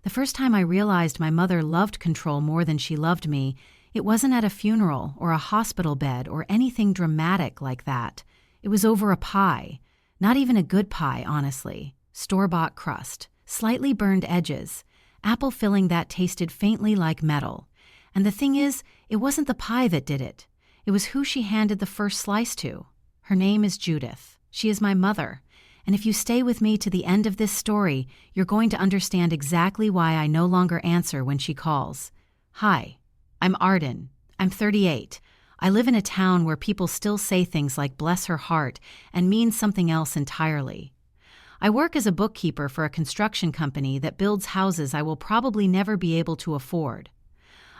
The first time I realized my mother loved control more than she loved me, it wasn't at a funeral or a hospital bed or anything dramatic like that. It was over a pie. Not even a good pie, honestly. Store-bought crust, slightly burned edges, apple filling that tasted faintly like metal. And the thing is, it wasn't the pie that did it. It was who she handed the first slice to. Her name is Judith. She is my mother. And if you stay with me to the end of this story, you're going to understand exactly why I no longer answer when she calls. Hi, I'm Arden. I'm 38. I live in a town where people still say things like bless her heart and mean something else entirely. I work as a bookkeeper for a construction company that builds houses I will probably never be able to afford.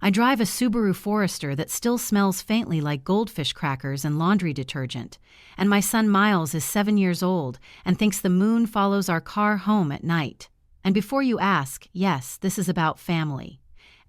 I drive a Subaru Forester that still smells faintly like goldfish crackers and laundry detergent, and my son Miles is 7 years old and thinks the moon follows our car home at night. And before you ask, yes, this is about family.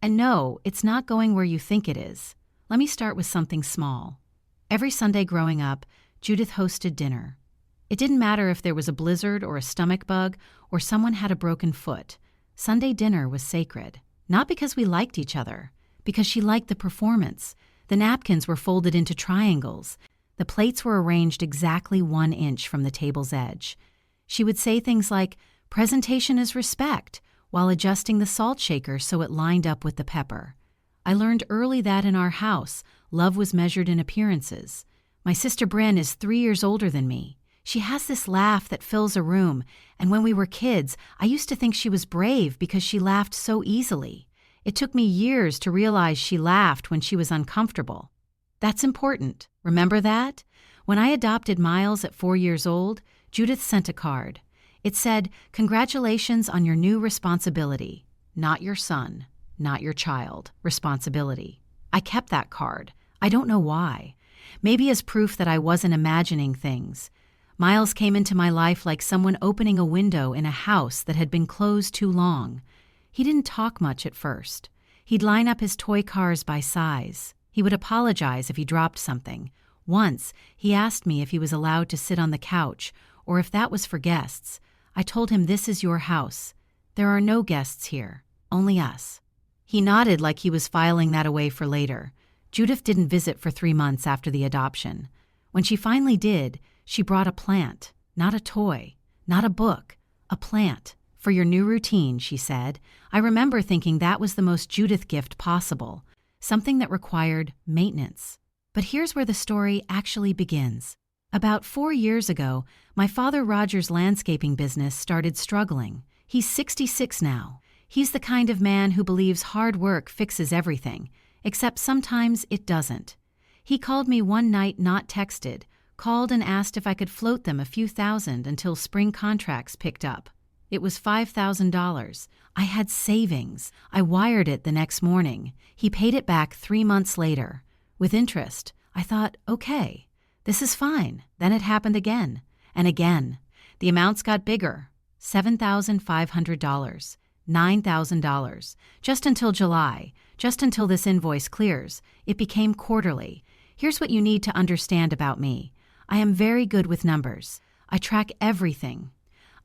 And no, it's not going where you think it is. Let me start with something small. Every Sunday growing up, Judith hosted dinner. It didn't matter if there was a blizzard or a stomach bug or someone had a broken foot. Sunday dinner was sacred. Not because we liked each other, because she liked the performance. The napkins were folded into triangles. The plates were arranged exactly 1 inch from the table's edge. She would say things like, "Presentation is respect," while adjusting the salt shaker so it lined up with the pepper. I learned early that in our house, love was measured in appearances. My sister Bryn is 3 years older than me. She has this laugh that fills a room, and when we were kids, I used to think she was brave because she laughed so easily. It took me years to realize she laughed when she was uncomfortable. That's important. Remember that? When I adopted Miles at 4 years old, Judith sent a card. It said, "Congratulations on your new responsibility. Not your son, not your child. Responsibility." I kept that card. I don't know why. Maybe as proof that I wasn't imagining things. Miles came into my life like someone opening a window in a house that had been closed too long. He didn't talk much at first. He'd line up his toy cars by size. He would apologize if he dropped something. Once, he asked me if he was allowed to sit on the couch, or if that was for guests. I told him, "This is your house. There are no guests here, only us." He nodded like he was filing that away for later. Judith didn't visit for 3 months after the adoption. When she finally did, she brought a plant, not a toy, not a book, a plant. "For your new routine," she said. I remember thinking that was the most Judith gift possible, something that required maintenance. But here's where the story actually begins. About 4 years ago, my father Roger's landscaping business started struggling. He's 66 now. He's the kind of man who believes hard work fixes everything, except sometimes it doesn't. He called me one night, not texted, called and asked if I could float them a few thousand until spring contracts picked up. It was $5,000. I had savings. I wired it the next morning. He paid it back 3 months later. With interest. I thought, okay, this is fine. Then it happened again. And again. The amounts got bigger. $7,500. $9,000. Just until July. Just until this invoice clears. It became quarterly. Here's what you need to understand about me. I am very good with numbers. I track everything.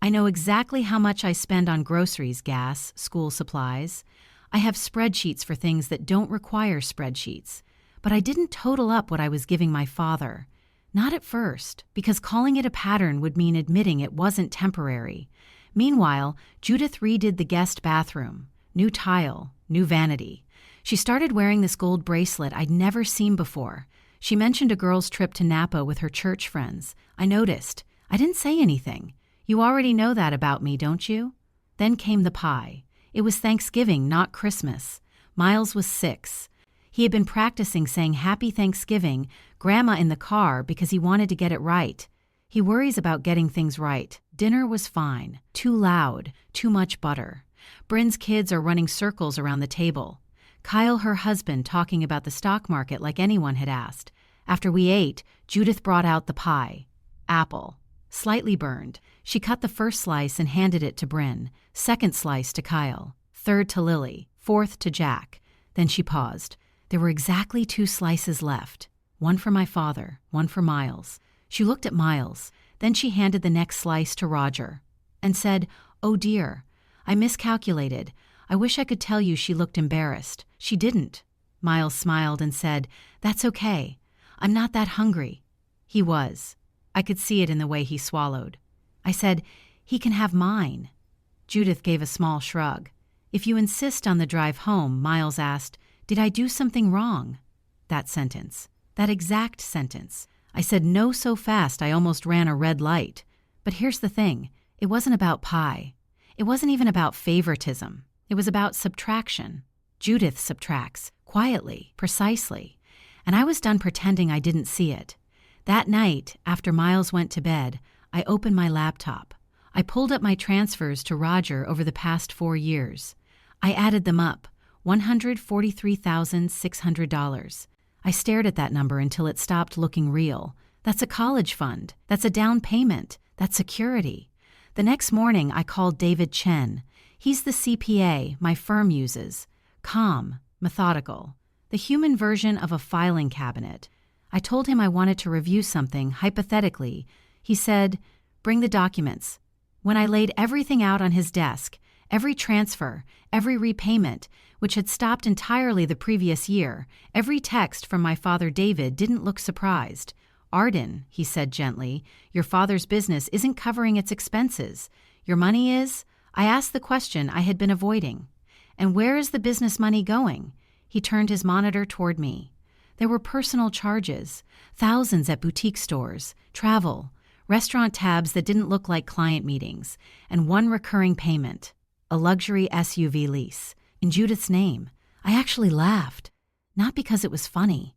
I know exactly how much I spend on groceries, gas, school supplies. I have spreadsheets for things that don't require spreadsheets. But I didn't total up what I was giving my father. Not at first, because calling it a pattern would mean admitting it wasn't temporary. Meanwhile, Judith redid the guest bathroom. New tile, new vanity. She started wearing this gold bracelet I'd never seen before. She mentioned a girl's trip to Napa with her church friends. I noticed. I didn't say anything. You already know that about me, don't you? Then came the pie. It was Thanksgiving, not Christmas. Miles was 6. He had been practicing saying Happy Thanksgiving, Grandma in the car because he wanted to get it right. He worries about getting things right. Dinner was fine. Too loud. Too much butter. Bryn's kids are running circles around the table. Kyle, her husband, talking about the stock market like anyone had asked. After we ate, Judith brought out the pie. Apple. Slightly burned. She cut the first slice and handed it to Bryn, second slice to Kyle, third to Lily, fourth to Jack. Then she paused. There were exactly 2 slices left, one for my father, one for Miles. She looked at Miles, then she handed the next slice to Roger and said, "Oh dear, I miscalculated. I wish I could tell you she looked embarrassed. She didn't. Miles smiled and said, "That's okay. I'm not that hungry." He was. I could see it in the way he swallowed. I said, "He can have mine." Judith gave a small shrug. "If you insist on the drive home," Miles asked, "did I do something wrong?" That sentence. That exact sentence. I said no so fast I almost ran a red light. But here's the thing. It wasn't about pie. It wasn't even about favoritism. It was about subtraction. Judith subtracts, quietly, precisely. And I was done pretending I didn't see it. That night, after Miles went to bed, I opened my laptop. I pulled up my transfers to Roger over the past 4 years. I added them up, $143,600. I stared at that number until it stopped looking real. That's a college fund. That's a down payment. That's security. The next morning, I called David Chen. He's the CPA my firm uses. Calm, methodical. The human version of a filing cabinet. I told him I wanted to review something, hypothetically. He said, "Bring the documents." When I laid everything out on his desk, every transfer, every repayment, which had stopped entirely the previous year, every text from my father David didn't look surprised. "Arden," he said gently, "your father's business isn't covering its expenses. Your money is?" I asked the question I had been avoiding. "And where is the business money going?" He turned his monitor toward me. There were personal charges, thousands at boutique stores, travel, restaurant tabs that didn't look like client meetings, and one recurring payment, a luxury SUV lease, in Judith's name. I actually laughed, not because it was funny.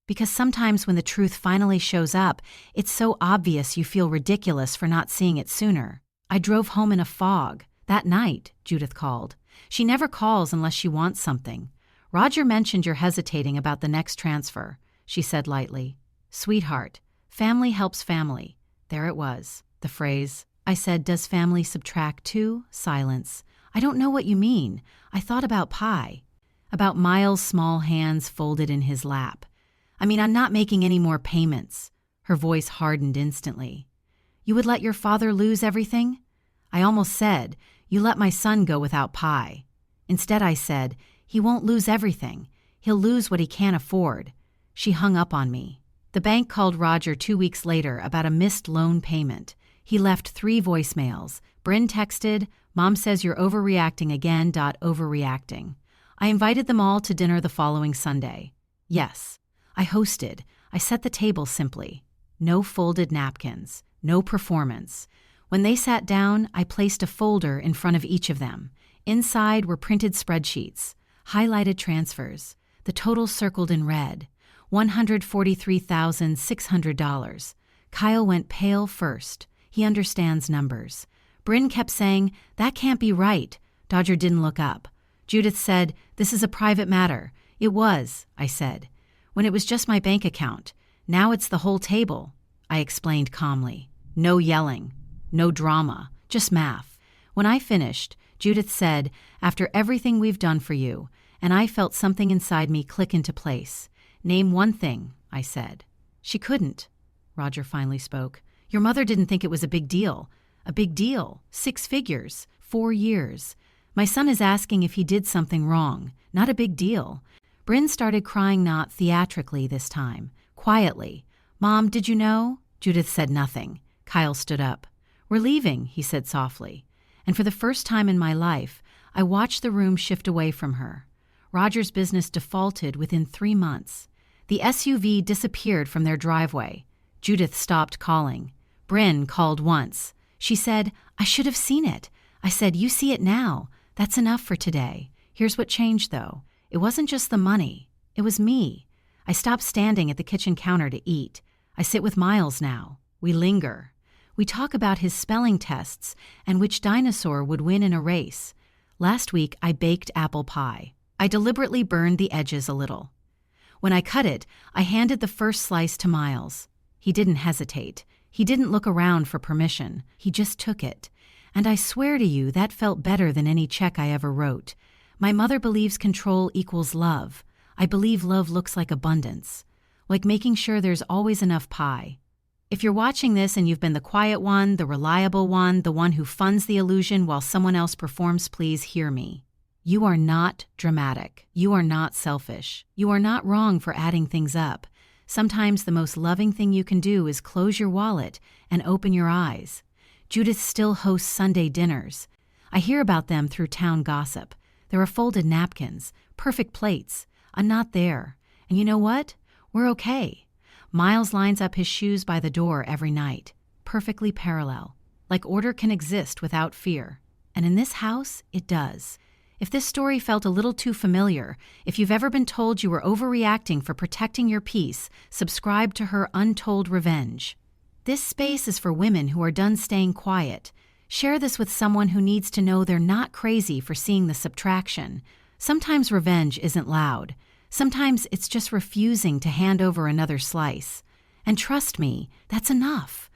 Because sometimes when the truth finally shows up, it's so obvious you feel ridiculous for not seeing it sooner. I drove home in a fog. That night, Judith called. She never calls unless she wants something. "Roger mentioned you're hesitating about the next transfer," she said lightly. "Sweetheart, family helps family." There it was, the phrase. I said, "Does family subtract too?" Silence. "I don't know what you mean. I thought about pie." About Miles' small hands folded in his lap. "I mean, I'm not making any more payments." Her voice hardened instantly. "You would let your father lose everything?" I almost said, "You let my son go without pie." Instead I said, "He won't lose everything. He'll lose what he can't afford." She hung up on me. The bank called Roger 2 weeks later about a missed loan payment. He left 3 voicemails. Bryn texted, "Mom says you're overreacting again. Overreacting." I invited them all to dinner the following Sunday. Yes, I hosted. I set the table simply. No folded napkins. No performance. When they sat down, I placed a folder in front of each of them. Inside were printed spreadsheets, highlighted transfers, the total circled in red, $143,600. Kyle went pale first. He understands numbers. Bryn kept saying, "That can't be right." Dodger didn't look up. Judith said, "This is a private matter." "It was," I said, "when it was just my bank account. Now it's the whole table." I explained calmly. No yelling. No drama. Just math. When I finished, Judith said, "After everything we've done for you," and I felt something inside me click into place. "Name one thing," I said. "She couldn't." Roger finally spoke. "Your mother didn't think it was a big deal." "A big deal. 6 figures. 4 years. My son is asking if he did something wrong. Not a big deal." Bryn started crying, not theatrically this time. Quietly. "Mom, did you know?" Judith said nothing. Kyle stood up. "We're leaving," he said softly. And for the first time in my life, I watched the room shift away from her. Roger's business defaulted within 3 months. The SUV disappeared from their driveway. Judith stopped calling. Bryn called once. She said, "I should have seen it." I said, "You see it now. That's enough for today. Here's what changed, though. It wasn't just the money. It was me. I stopped standing at the kitchen counter to eat. I sit with Miles now. We linger. We talk about his spelling tests and which dinosaur would win in a race. Last week, I baked apple pie. I deliberately burned the edges a little. When I cut it, I handed the first slice to Miles. He didn't hesitate. He didn't look around for permission. He just took it. And I swear to you, that felt better than any check I ever wrote. My mother believes control equals love. I believe love looks like abundance. Like making sure there's always enough pie. If you're watching this and you've been the quiet one, the reliable one, the one who funds the illusion while someone else performs, please hear me. You are not dramatic. You are not selfish. You are not wrong for adding things up. Sometimes the most loving thing you can do is close your wallet and open your eyes. Judith still hosts Sunday dinners. I hear about them through town gossip. There are folded napkins, perfect plates. I'm not there. And you know what? We're okay. Miles lines up his shoes by the door every night, perfectly parallel, like order can exist without fear. And in this house, it does. If this story felt a little too familiar, if you've ever been told you were overreacting for protecting your peace, subscribe to her Untold Revenge. This space is for women who are done staying quiet. Share this with someone who needs to know they're not crazy for seeing the subtraction. Sometimes revenge isn't loud. Sometimes it's just refusing to hand over another slice. And trust me, that's enough.